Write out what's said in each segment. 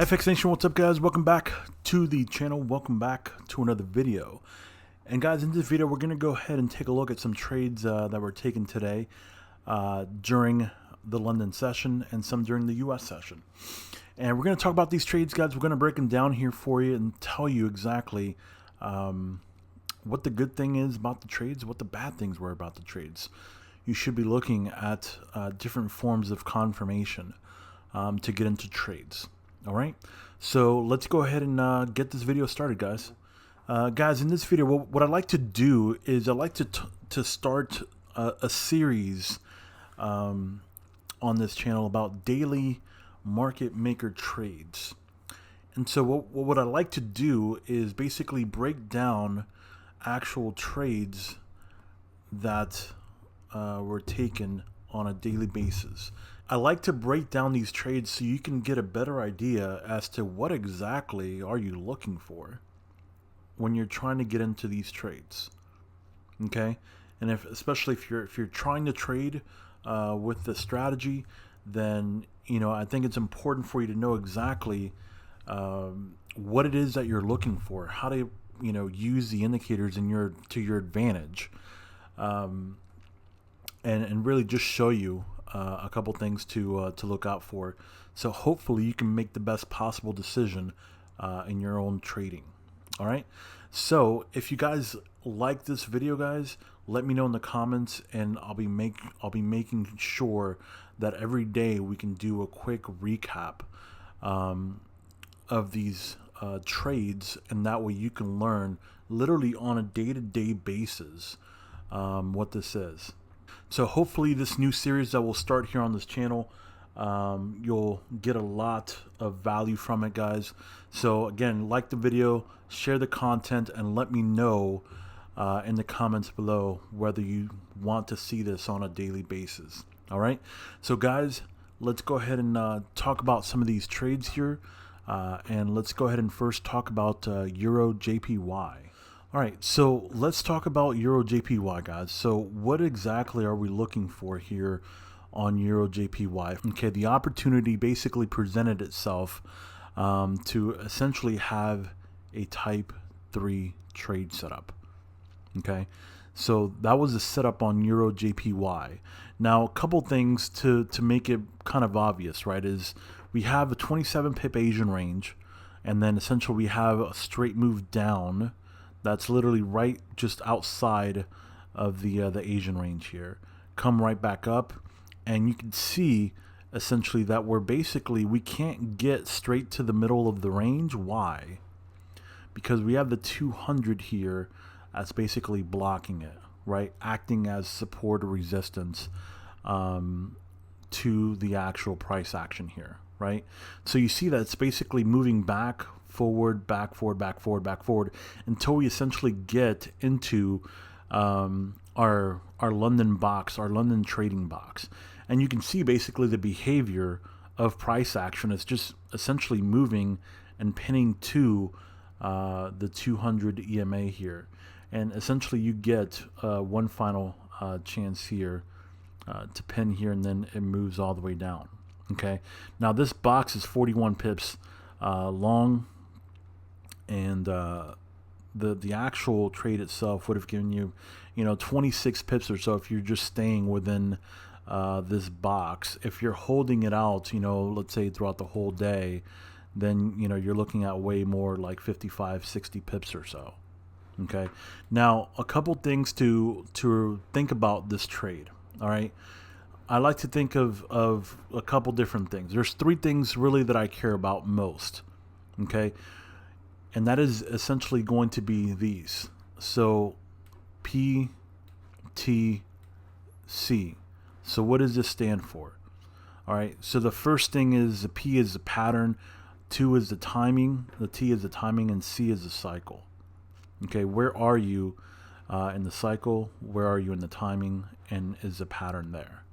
FX Nation, what's up guys? Welcome back to the channel. Welcome back to another video. And guys, in this video we're going to go ahead and take a look at some trades that were taken today during the London session and some during the US session. And we're going to talk about these trades, guys. We're going to break them down here for you and tell you exactly what the good thing is about the trades, what the bad things were about the trades. You should be looking at different forms of confirmation to get into trades. All right, so let's go ahead and get this video started, guys. Guys, in this video, what I'd like to do is I'd like to start a series on this channel about daily market maker trades. And so what I'd like to do is basically break down actual trades that were taken on a daily basis. I like to break down these trades so you can get a better idea as to what exactly are you looking for when you're trying to get into these trades. Okay, and especially if you're trying to trade with the strategy, then I think it's important for you to know exactly what it is that you're looking for, how to use the indicators to your advantage, and really just show you a couple things to look out for, so hopefully you can make the best possible decision in your own trading. All right, so if you guys like this video, guys, let me know in the comments, and I'll be making sure that every day we can do a quick recap of these trades, and that way you can learn literally on a day-to-day basis what this is. So hopefully this new series that will start here on this channel, you'll get a lot of value from it, guys. So again, like the video, share the content, and let me know in the comments below whether you want to see this on a daily basis. All right, so guys, let's go ahead and talk about some of these trades here, and let's go ahead and first talk about EURJPY. All right, so let's talk about EURJPY, guys. So what exactly are we looking for here on EURJPY? Okay, the opportunity basically presented itself to essentially have a type 3 trade setup. Okay, so that was the setup on EURJPY. Now, a couple things to make it kind of obvious, right, is we have a 27 pip Asian range, and then essentially we have a straight move down that's literally right just outside of the Asian range here. Come right back up, and you can see essentially that we can't get straight to the middle of the range. Why? Because we have the 200 here that's basically blocking it, right? Acting as support or resistance to the actual price action here, right? So you see that it's basically moving back, forward, back, forward, back, forward, back, forward, until we essentially get into our London box, our London trading box. And you can see basically the behavior of price action is just essentially moving and pinning to the 200 EMA here. And essentially you get one final chance here to pin here, and then it moves all the way down. Okay, now this box is 41 pips long, and the actual trade itself would have given you 26 pips or so if you're just staying within this box. If you're holding it out, let's say throughout the whole day, then you're looking at way more, like 55, 60 pips or so. Okay, now a couple things to think about this trade. All right, I like to think of a couple different things. There's three things really that I care about most. Okay, and that is essentially going to be these. So P, T, C. So what does this stand for? All right, so the first thing is the P is the pattern, 2 is the timing, the T is the timing, and C is the cycle. Okay, where are you in the cycle? Where are you in the timing? And is the pattern there?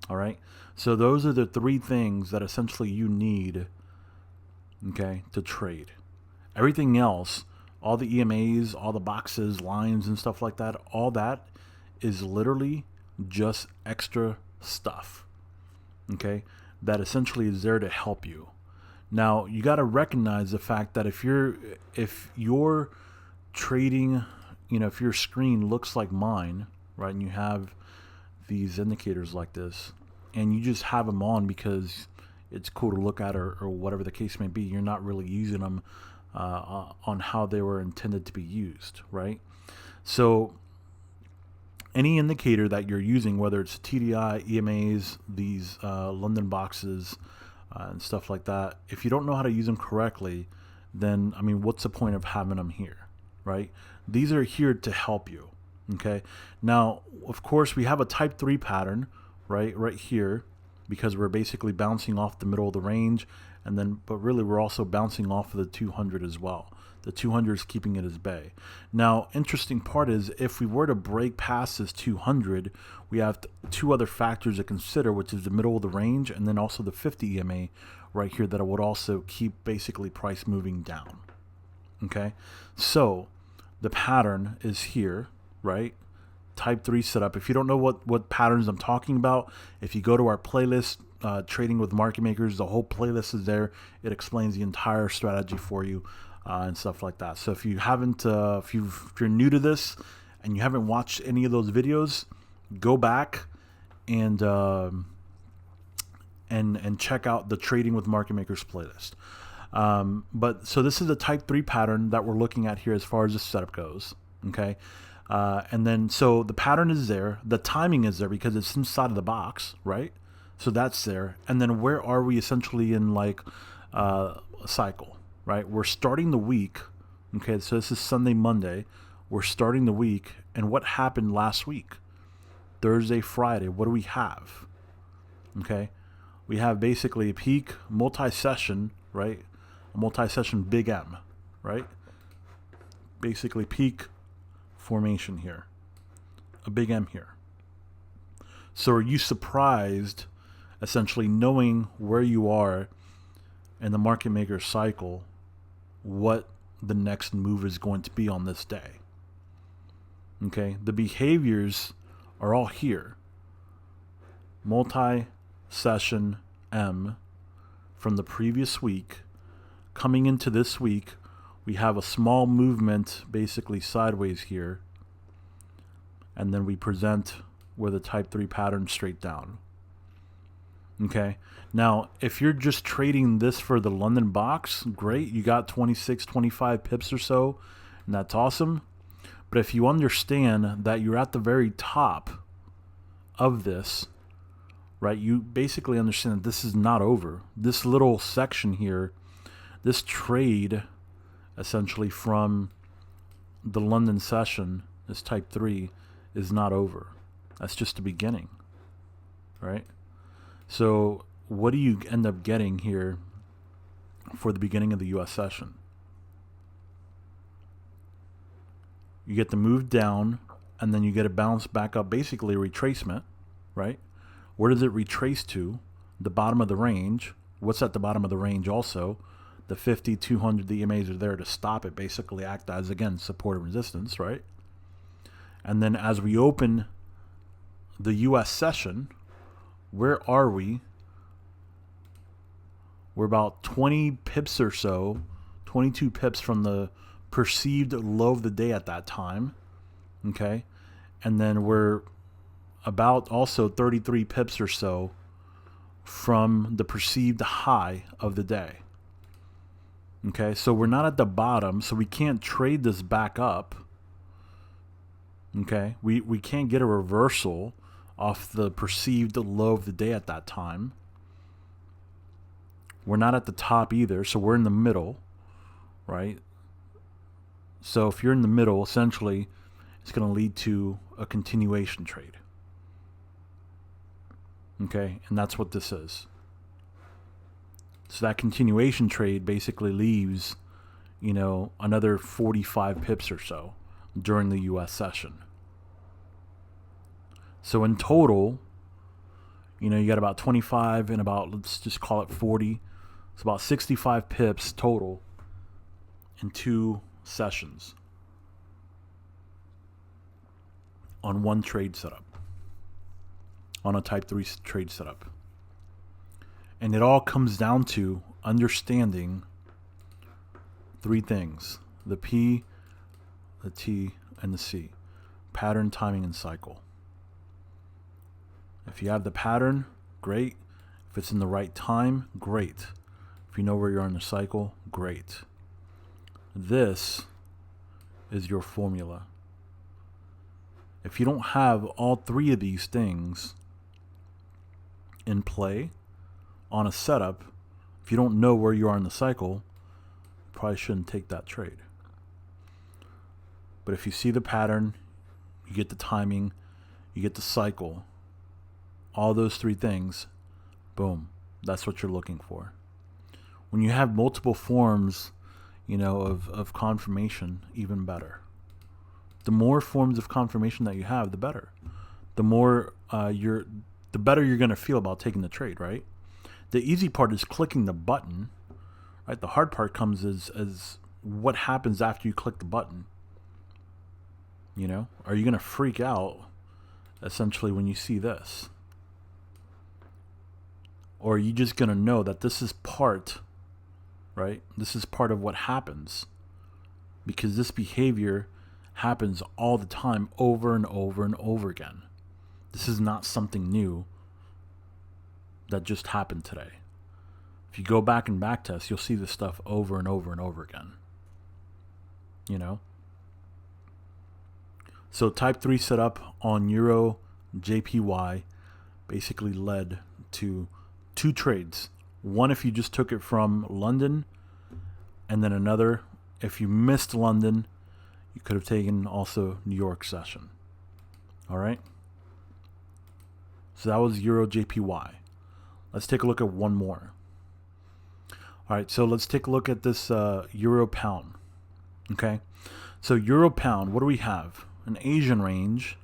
All right, so those are the three things that essentially you need, okay, to trade. Everything else, all the EMAs, all the boxes, lines, and stuff like that, all that is literally just extra stuff, okay, that essentially is there to help you. Now you got to recognize the fact that if you're trading, if your screen looks like mine, right, and you have these indicators like this, and you just have them on because it's cool to look at, or whatever the case may be, you're not really using them on how they were intended to be used, right? So any indicator that you're using, whether it's TDI, EMAs, these London boxes, and stuff like that, if you don't know how to use them correctly, then I mean, what's the point of having them here, right? These are here to help you. Okay. Now, of course, we have a type 3 pattern, right here, because we're basically bouncing off the middle of the range, and then, but really we're also bouncing off of the 200 as well. The 200 is keeping it as bay. Now, interesting part is if we were to break past this 200, we have two other factors to consider, which is the middle of the range and then also the 50 EMA right here that would also keep basically price moving down. Okay, so the pattern is here, right? Type 3 setup. If you don't know what patterns I'm talking about, if you go to our playlist, Trading with Market Makers, the whole playlist is there. It explains the entire strategy for you and stuff like that. So if you haven't, if you're new to this and you haven't watched any of those videos, go back and check out the Trading with Market Makers playlist. But so this is a type 3 pattern that we're looking at here as far as the setup goes. Okay. And then, so the pattern is there, the timing is there because it's inside of the box, right? So that's there. And then where are we essentially in like a cycle, right? We're starting the week. Okay. So this is Sunday, Monday. We're starting the week. And what happened last week? Thursday, Friday. What do we have? Okay. We have basically a peak multi-session, right? A multi-session big M, right? Basically peak formation here, a big M here. So are you surprised, essentially knowing where you are in the market maker cycle, what the next move is going to be on this day? Okay, the behaviors are all here. Multi-session M from the previous week coming into this week. We have a small movement basically sideways here, and then we present with a type 3 pattern straight down. Okay, now if you're just trading this for the London box, great, you got 26, 25 pips or so, and that's awesome. But if you understand that you're at the very top of this, right, you basically understand that this is not over. This little section here, this trade essentially from the London session, this type 3, is not over. That's just the beginning, right? So what do you end up getting here for the beginning of the US session? You get the move down, and then you get a bounce back up, basically a retracement, right? Where does it retrace to? The bottom of the range. What's at the bottom of the range also? The 50, 200, the EMAs are there to stop it, basically act as, again, support and resistance, right? And then as we open the US session, where are we? We're about 20 pips or so, 22 pips from the perceived low of the day at that time, okay? And then we're about also 33 pips or so from the perceived high of the day. Okay, so we're not at the bottom, so we can't trade this back up. Okay, we can't get a reversal off the perceived low of the day at that time. We're not at the top either, so we're in the middle, right? So if you're in the middle, essentially, it's going to lead to a continuation trade. Okay, and that's what this is. So that continuation trade basically leaves, another 45 pips or so during the US session. So in total, you got about 25 and about, let's just call it 40. It's about 65 pips total in 2 sessions on one trade setup, on a type 3 trade setup. And it all comes down to understanding three things: the P, the T, and the C. Pattern, timing, and cycle. If you have the pattern, great. If it's in the right time, great. If you know where you are in the cycle, great. This is your formula. If you don't have all three of these things in play on a setup, if you don't know where you are in the cycle, you probably shouldn't take that trade. But if you see the pattern, you get the timing, you get the cycle, all those three things, boom, that's what you're looking for. When you have multiple forms, of confirmation, even better. The more forms of confirmation that you have, the better. The better you're going to feel about taking the trade, right? The easy part is clicking the button, right? The hard part comes as what happens after you click the button. Are you going to freak out essentially when you see this? Or are you just going to know that this is part, right? This is part of what happens, because this behavior happens all the time, over and over and over again. This is not something new that just happened today. If you go back and backtest, you'll see this stuff over and over and over again. So type 3 setup on EURJPY basically led to two trades. One if you just took it from London, and then another if you missed London, you could have taken also New York session. All right. So that was EURJPY. Let's take a look at one more. All right, so let's take a look at this Euro Pound. Okay, so Euro Pound, what do we have? An Asian range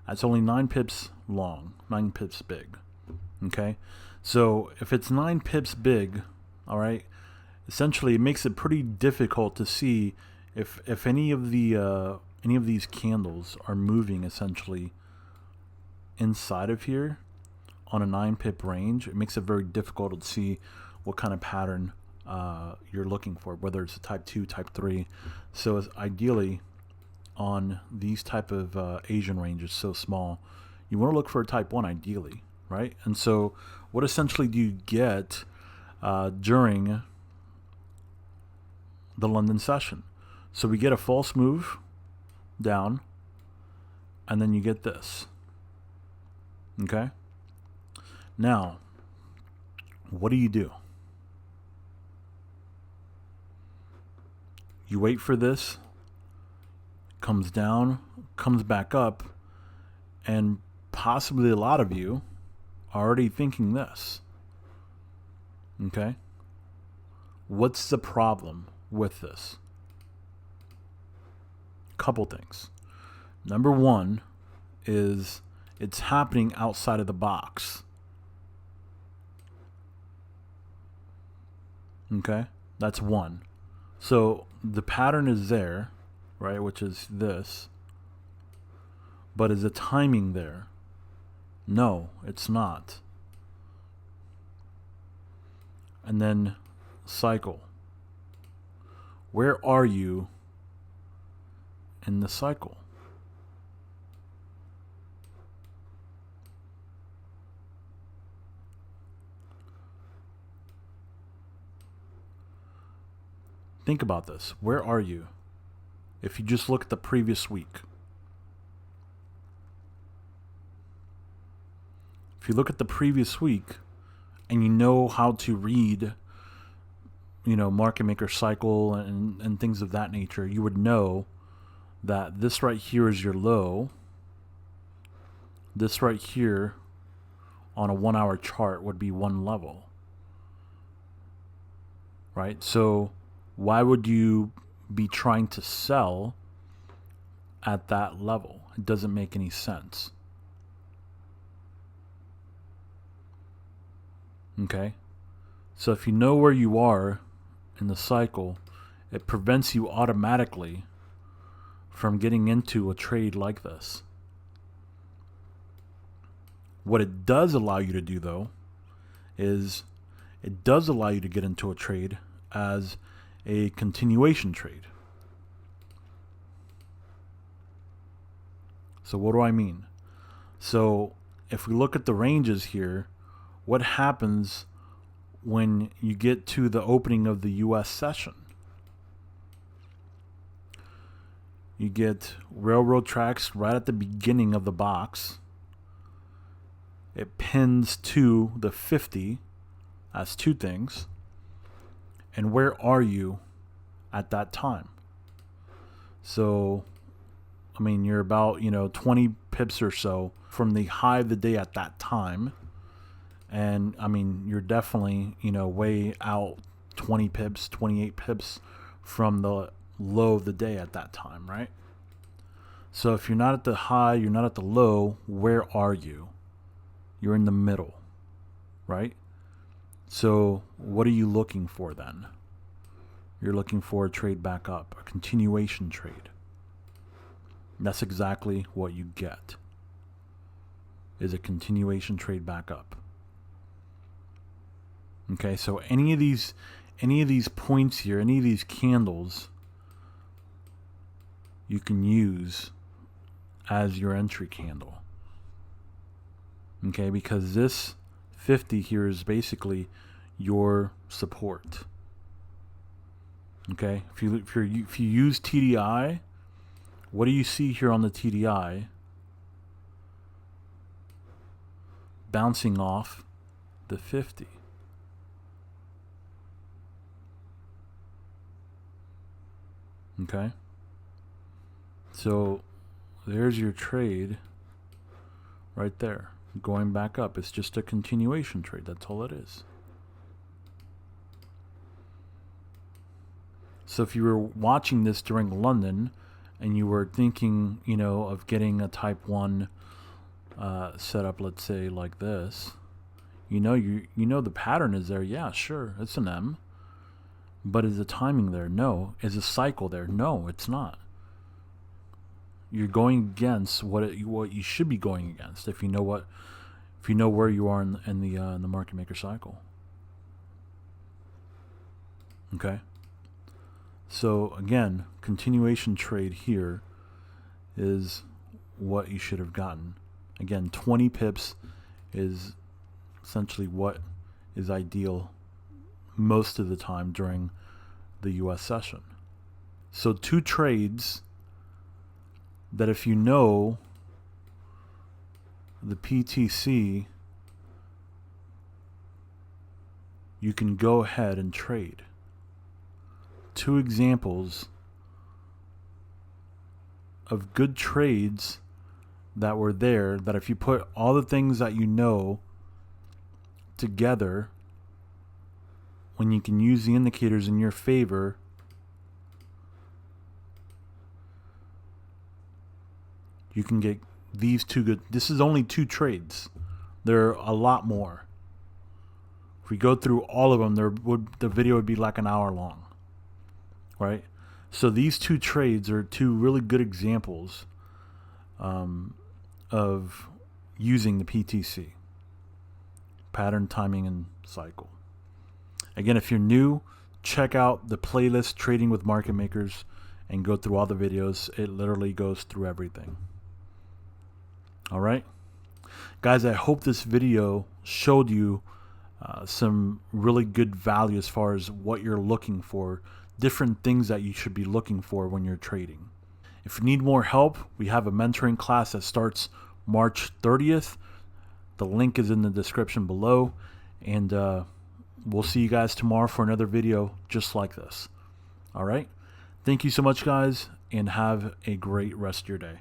that's only 9 pips long, 9 pips big. Okay, so if it's 9 pips big, all right, essentially it makes it pretty difficult to see if any of these candles are moving essentially inside of here on a 9 pip range. It makes it very difficult to see what kind of pattern you're looking for, whether it's a type 2, type 3. So ideally on these type of Asian ranges so small, you want to look for a type 1 ideally, right? And so what essentially do you get during the London session? So we get a false move down, and then you get this. Okay? Now, what do? You wait for this, comes down, comes back up, and possibly a lot of you are already thinking this. Okay? What's the problem with this? Couple things. Number one is it's happening outside of the box. Okay? That's one. So the pattern is there, right, which is this. But is the timing there? No, it's not. And then cycle. Where are you in the cycle? Think about this. Where are you? If you just look at the previous week. If you look at the previous week and you know how to read, market maker cycle and things of that nature, you would know that this right here is your low. This right here on a 1 hour chart would be one level. Right? So why would you be trying to sell at that level? It doesn't make any sense. Okay? So if you know where you are in the cycle, it prevents you automatically from getting into a trade like this. What it does allow you to do, though, is it does allow you to get into a trade as a continuation trade. So what do I mean? So if we look at the ranges here, what happens when you get to the opening of the US session? You get railroad tracks right at the beginning of the box. It pins to the 50. That's two things. And where are you at that time? So, I mean, you're about, 20 pips or so from the high of the day at that time. And, I mean, you're definitely, way out 20 pips, 28 pips from the low of the day at that time, right? So if you're not at the high, you're not at the low, where are you? You're in the middle, right? So what are you looking for then? You're looking for a trade back up, a continuation trade. And that's exactly what you get, is a continuation trade back up. Okay, so any of these points here, any of these candles, you can use as your entry candle. Okay, because this 50 here is basically your support. Okay, if you use TDI, what do you see here on the TDI? Bouncing off the 50. Okay, so there's your trade right there, going back up. It's just a continuation trade. That's all it is. So if you were watching this during London and you were thinking, of getting a type 1 setup, let's say like this, you know the pattern is there. Yeah, sure, it's an M. But is the timing there? No. Is the cycle there? No, it's not. You're going against what you should be going against if you know where you are in the market maker cycle. Okay. So again, continuation trade here is what you should have gotten. Again, 20 pips is essentially what is ideal most of the time during the US session. So two trades that if you know the PTC, you can go ahead and trade. Two examples of good trades that were there, that if you put all the things that you know together, when you can use the indicators in your favor, you can get these two good. This is only two trades. There are a lot more. If we go through all of them, the video would be like an hour long, right? So these two trades are two really good examples of using the PTC, pattern, timing, and cycle. Again, if you're new, check out the playlist Trading with Market Makers and go through all the videos. It literally goes through everything. All right, guys, I hope this video showed you some really good value as far as what you're looking for, different things that you should be looking for when you're trading. If you need more help, we have a mentoring class that starts March 30th. The link is in the description below, and we'll see you guys tomorrow for another video just like this. All right, thank you so much, guys, and have a great rest of your day.